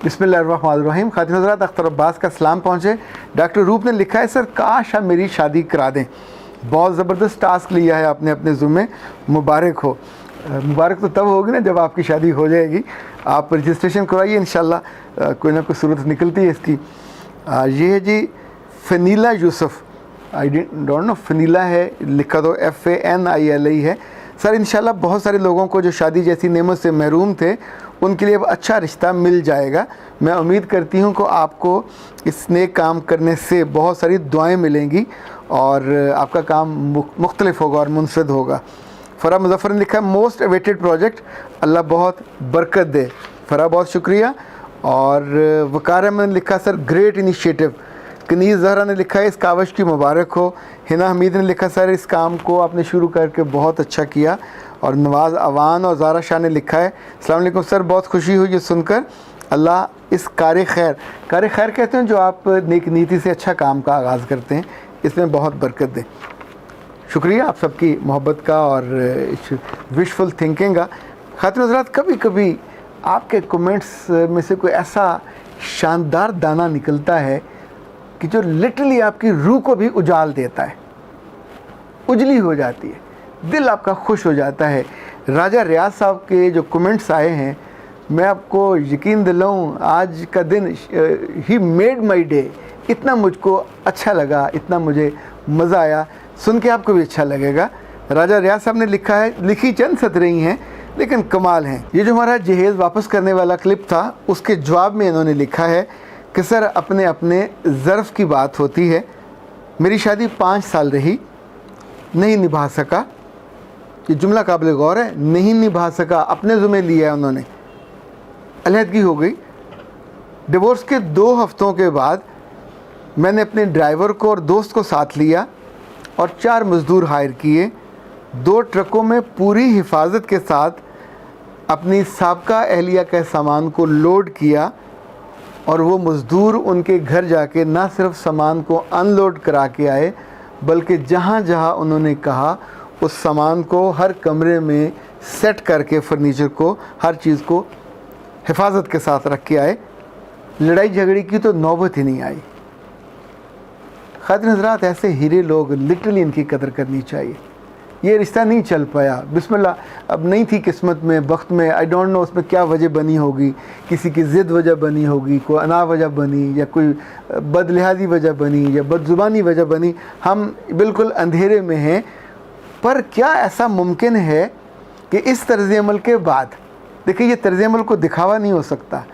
बिस्मिल्लाहिर्रहमानिर्रहीम। खातिन हज़रात, अख्तर अब्बास का सलाम पहुँचे। डॉक्टर रूप ने लिखा है, सर काश आप मेरी शादी करा दें। बहुत ज़बरदस्त टास्क लिया है आपने अपने ज़ुम्मे, मुबारक हो। मुबारक तो तब होगी ना जब आपकी शादी हो जाएगी। आप रजिस्ट्रेशन करवाइए, इंशाल्लाह कोई ना कोई सूरत निकलती है इसकी। ये है जी फ़नीला यूसुफ़, आई डोंट नो फ़नीला है, लिखा तो FANILA है। सर इंशाल्लाह बहुत सारे लोगों को जो शादी जैसी नेमत से महरूम थे उनके लिए अब अच्छा रिश्ता मिल जाएगा। मैं उम्मीद करती हूँ कि आपको इस नेक काम करने से बहुत सारी दुआएं मिलेंगी और आपका काम मुख्तलिफ होगा और मुनफरद होगा। फ़रा मुज़फ़्फ़र ने लिखा है, मोस्ट अवेटेड प्रोजेक्ट, अल्लाह बहुत बरकत दे। फ़रा बहुत शुक्रिया। और वकार अहमद ने लिखा, sir great initiative. Kaneez Zahra ने लिखा है, इस कावश की मुबारक हो। हिना हमीद ने लिखा, सर इस काम को आपने शुरू करके बहुत अच्छा किया। और नवाज़ अवान और ज़ारा शाह ने लिखा है, अस्सलाम वालेकुम सर, बहुत खुशी हुई ये सुनकर। अल्लाह इस कार खैर कहते हैं जो आप नेक नीति से अच्छा काम का आगाज़ करते हैं, इसमें बहुत बरकत दे। शुक्रिया आप सबकी मोहब्बत का और विशफुल थिंकिंग का। खातिन हज़रात, कभी कभी आपके कमेंट्स में से कोई ऐसा शानदार दाना निकलता है कि जो लिटरली आपकी रूह को भी उजाल देता है, उजली हो जाती है, दिल आपका खुश हो जाता है। राजा रियाज साहब के जो कमेंट्स आए हैं, मैं आपको यकीन दिलाऊं, आज का दिन ही मेड माई डे। इतना मुझको अच्छा लगा, इतना मुझे मज़ा आया, सुन के आपको भी अच्छा लगेगा। राजा रियाज साहब ने लिखा है, लिखी चंद सतरें ही हैं लेकिन कमाल हैं। ये जो हमारा जहेज़ वापस करने वाला क्लिप था, उसके जवाब में इन्होंने लिखा है कि सर अपने अपने ज़र्फ़ की बात होती है। मेरी शादी 5 साल रही, नहीं निभा सका। ये जुमला काबिल गौर है, नहीं निभा सका, अपने ज़ुम्मे लिया है उन्होंने। अलहदगी हो गई। डिवोर्स के 2 हफ्तों के बाद मैंने अपने ड्राइवर को और दोस्त को साथ लिया और 4 मज़दूर हायर किए। 2 ट्रकों में पूरी हिफाजत के साथ अपनी साबका अहलिया के सामान को लोड किया और वो मज़दूर उनके घर जाके ना सिर्फ सामान को अनलोड करा के आए, बल्कि जहाँ जहाँ उन्होंने कहा उस सामान को हर कमरे में सेट करके, फर्नीचर को, हर चीज़ को हिफाजत के साथ रख के आए। लड़ाई झगड़े की तो नौबत ही नहीं आई। खातिन हज़रात, ऐसे हीरे लोग, लिटरली इनकी कदर करनी चाहिए। ये रिश्ता नहीं चल पाया, बिस्मिल्लाह, अब नहीं थी किस्मत में, वक्त में, आई डोंट नो उसमें क्या वजह बनी होगी। किसी की ज़िद वजह बनी होगी, कोई अना वजह बनी, या कोई बदलिहाजी वजह बनी, या बदज़ुबानी वजह बनी। हम बिल्कुल अंधेरे में हैं। पर क्या ऐसा मुमकिन है कि इस तर्ज़ अमल के बाद, देखिए ये तर्ज़ अमल को दिखावा नहीं हो सकता,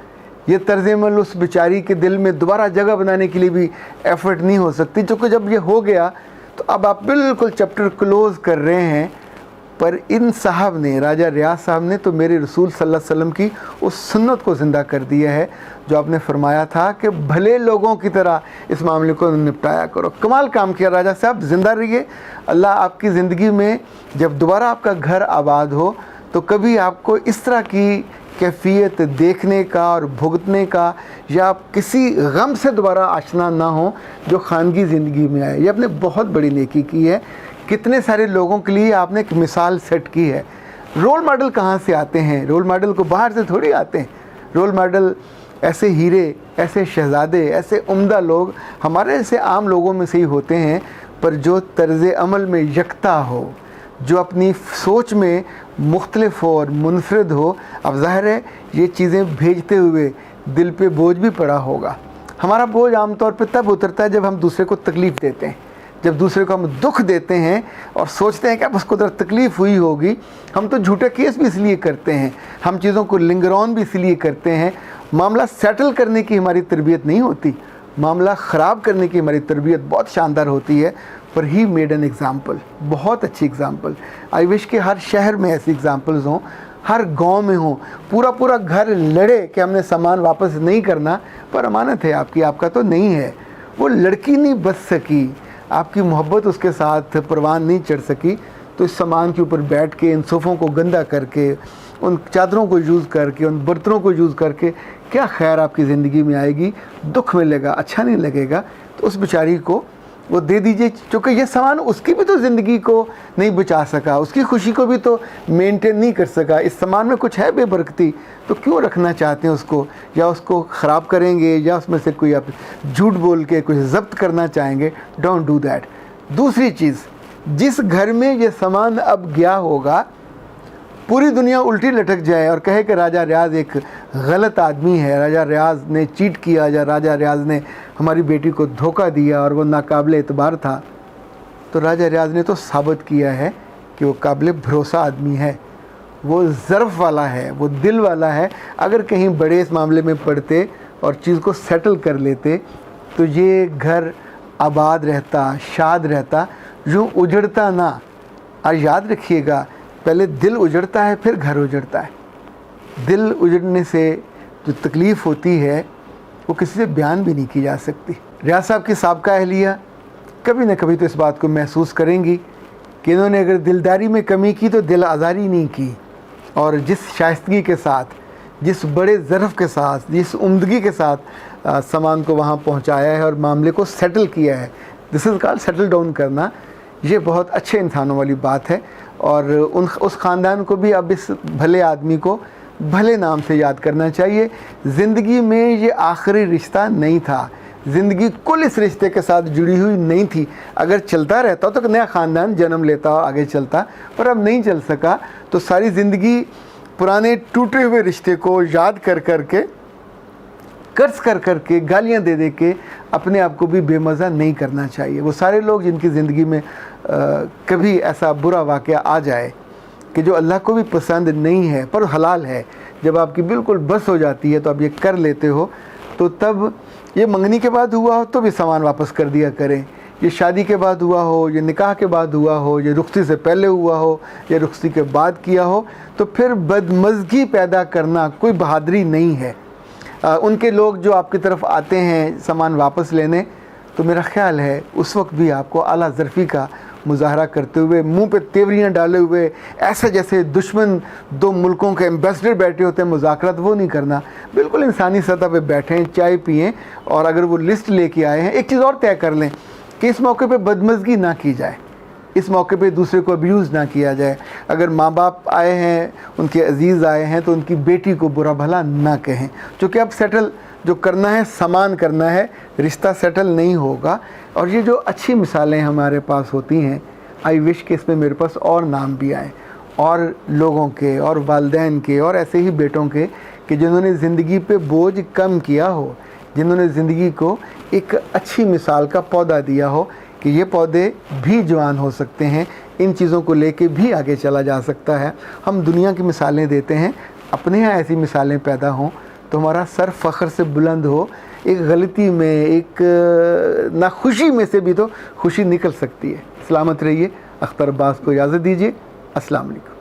ये तर्ज़ अमल उस बेचारी के दिल में दोबारा जगह बनाने के लिए भी एफ़र्ट नहीं हो सकती, क्योंकि जब ये हो गया तो अब आप बिल्कुल चैप्टर क्लोज़ कर रहे हैं। पर इन साहब ने, राजा रियाज साहब ने तो मेरे रसूल सल्लल्लाहु अलैहि वसल्लम की उस सुन्नत को ज़िंदा कर दिया है जो आपने फरमाया था कि भले लोगों की तरह इस मामले को निपटाया करो। कमाल काम किया राजा साहब, ज़िंदा रहिए। अल्लाह आपकी ज़िंदगी में जब दोबारा आपका घर आबाद हो तो कभी आपको इस तरह की कैफियत देखने का और भुगतने का, या आप किसी गम से दोबारा आशना ना हो जो खानगी ज़िंदगी में आए। ये आपने बहुत बड़ी नेकी की है। कितने सारे लोगों के लिए आपने एक मिसाल सेट की है। रोल मॉडल कहाँ से आते हैं? रोल मॉडल को बाहर से थोड़ी आते हैं। रोल मॉडल ऐसे हीरे, ऐसे शहज़ादे, ऐसे उम्दा लोग हमारे ऐसे आम लोगों में से ही होते हैं, पर जो तर्ज़ अमल में यकता हो, जो अपनी सोच में मुख्तलिफ हो और मुनफरद हो। अब ज़ाहिर है ये चीज़ें भेजते हुए दिल पे बोझ भी पड़ा होगा। हमारा बोझ आमतौर पे तब उतरता है जब हम दूसरे को तकलीफ़ देते हैं, जब दूसरे को हम दुख देते हैं और सोचते हैं कि अब उसको ज़रा तकलीफ़ हुई होगी। हम तो झूठे केस भी इसलिए करते हैं, हम चीज़ों को लिंगर ऑन भी इसलिए करते हैं। मामला सेटल करने की हमारी तरबियत नहीं होती, मामला ख़राब करने की हमारी तरबियत बहुत शानदार होती है। पर ही मेड एन एग्ज़ाम्पल, बहुत अच्छी एग्ज़ाम्पल। आई विश कि हर शहर में ऐसी एग्ज़ाम्पल्स हों, हर गांव में हों। पूरा पूरा घर लड़े कि हमने सामान वापस नहीं करना, पर अमानत है आपकी, आपका तो नहीं है। वो लड़की नहीं बच सकी, आपकी मोहब्बत उसके साथ परवान नहीं चढ़ सकी, तो इस सामान के ऊपर बैठ के, इन सोफ़ों को गंदा करके, उन चादरों को यूज़ करके, उन बर्तनों को यूज़ करके क्या खैर आपकी ज़िंदगी में आएगी? दुख मिलेगा, अच्छा नहीं लगेगा। तो उस बेचारी को वो दे दीजिए, क्योंकि ये सामान उसकी भी तो ज़िंदगी को नहीं बचा सका, उसकी खुशी को भी तो मेंटेन नहीं कर सका। इस सामान में कुछ है बेबरकती, तो क्यों रखना चाहते हैं उसको, या उसको ख़राब करेंगे, या उसमें से कोई आप झूठ बोल के कुछ ज़ब्त करना चाहेंगे। Don't do that. दूसरी चीज़, जिस घर में ये सामान अब गया होगा, पूरी दुनिया उल्टी लटक जाए और कहे कि राजा रियाज एक गलत आदमी है, राजा रियाज ने चीट किया, या राजा रियाज ने हमारी बेटी को धोखा दिया और वो नाकाबिल एतबार था, तो राजा रियाज ने तो साबित किया है कि वो काबिल भरोसा आदमी है, वो ज़र्फ़ वाला है, वो दिल वाला है। अगर कहीं बड़े इस मामले में पड़ते और चीज़ को सेटल कर लेते तो ये घर आबाद रहता, शाद रहता, यूँ उजड़ता ना। और याद रखिएगा, पहले दिल उजड़ता है फिर घर उजड़ता है। दिल उजड़ने से जो तकलीफ़ होती है वो किसी से बयान भी नहीं की जा सकती। रियाज साहब की साबका अहलिया कभी ना कभी तो इस बात को महसूस करेंगी कि इन्होंने अगर दिलदारी में कमी की तो दिल आज़ारी नहीं की, और जिस शाइस्तगी के साथ, जिस बड़े ज़र्फ़ के साथ, जिस उम्दगी के साथ सामान को वहाँ पहुँचाया है और मामले को सेटल किया है, this is called settle down करना। ये बहुत अच्छे इंसानों वाली बात है। और उस ख़ानदान को भी अब इस भले आदमी को भले नाम से याद करना चाहिए। ज़िंदगी में ये आखिरी रिश्ता नहीं था, ज़िंदगी कुल इस रिश्ते के साथ जुड़ी हुई नहीं थी। अगर चलता रहता तो नया ख़ानदान जन्म लेता, आगे चलता, पर अब नहीं चल सका। तो सारी ज़िंदगी पुराने टूटे हुए रिश्ते को याद कर कर के, कर्ज कर कर के, गालियाँ दे दे के अपने आप को भी बेमज़ा नहीं करना चाहिए। वो सारे लोग जिनकी ज़िंदगी में कभी ऐसा बुरा वाक़या आ जाए कि जो अल्लाह को भी पसंद नहीं है पर हलाल है, जब आपकी बिल्कुल बस हो जाती है तो आप ये कर लेते हो, तो तब ये मंगनी के बाद हुआ हो तो भी सामान वापस कर दिया करें, ये शादी के बाद हुआ हो, ये निकाह के बाद हुआ हो, ये रुखसती से पहले हुआ हो, या रुखसती के बाद किया हो, तो फिर बदमज़गी पैदा करना कोई बहादुरी नहीं है। उनके लोग जो आपकी तरफ आते हैं सामान वापस लेने, तो मेरा ख़्याल है उस वक्त भी आपको आला ज़र्फ़ी का मुज़ाहरा करते हुए, मुंह पे तेवरियाँ डाले हुए, ऐसे जैसे दुश्मन दो मुल्कों के एम्बेसडर बैठे होते हैं मुज़ाकरात, वो नहीं करना। बिल्कुल इंसानी सतह पे बैठें, चाय पिएं, और अगर वो लिस्ट लेके आए हैं, एक चीज़ और तय कर लें कि इस मौके पे बदमज़गी ना की जाए, इस मौके पे दूसरे को अब्यूज़ ना किया जाए। अगर माँ बाप आए हैं, उनके अजीज़ आए हैं, तो उनकी बेटी को बुरा भला ना कहें, क्योंकि अब सेटल जो करना है, सामान करना है, रिश्ता सेटल नहीं होगा। और ये जो अच्छी मिसालें हमारे पास होती हैं, आई विश कि इसमें मेरे पास और नाम भी आए, और लोगों के, और वालिदैन के, और ऐसे ही बेटों के, कि जिन्होंने ज़िंदगी पे बोझ कम किया हो, जिन्होंने ज़िंदगी को एक अच्छी मिसाल का पौधा दिया हो कि ये पौधे भी जवान हो सकते हैं, इन चीज़ों को लेके भी आगे चला जा सकता है। हम दुनिया की मिसालें देते हैं, अपने यहाँ ऐसी मिसालें पैदा हों तो हमारा सर फ़ख्र से बुलंद हो। एक गलती में, एक नाखुशी में से भी तो खुशी निकल सकती है। सलामत रहिए। अख्तर अब्बास को इजाज़त दीजिए। अस्सलाम वालेकुम।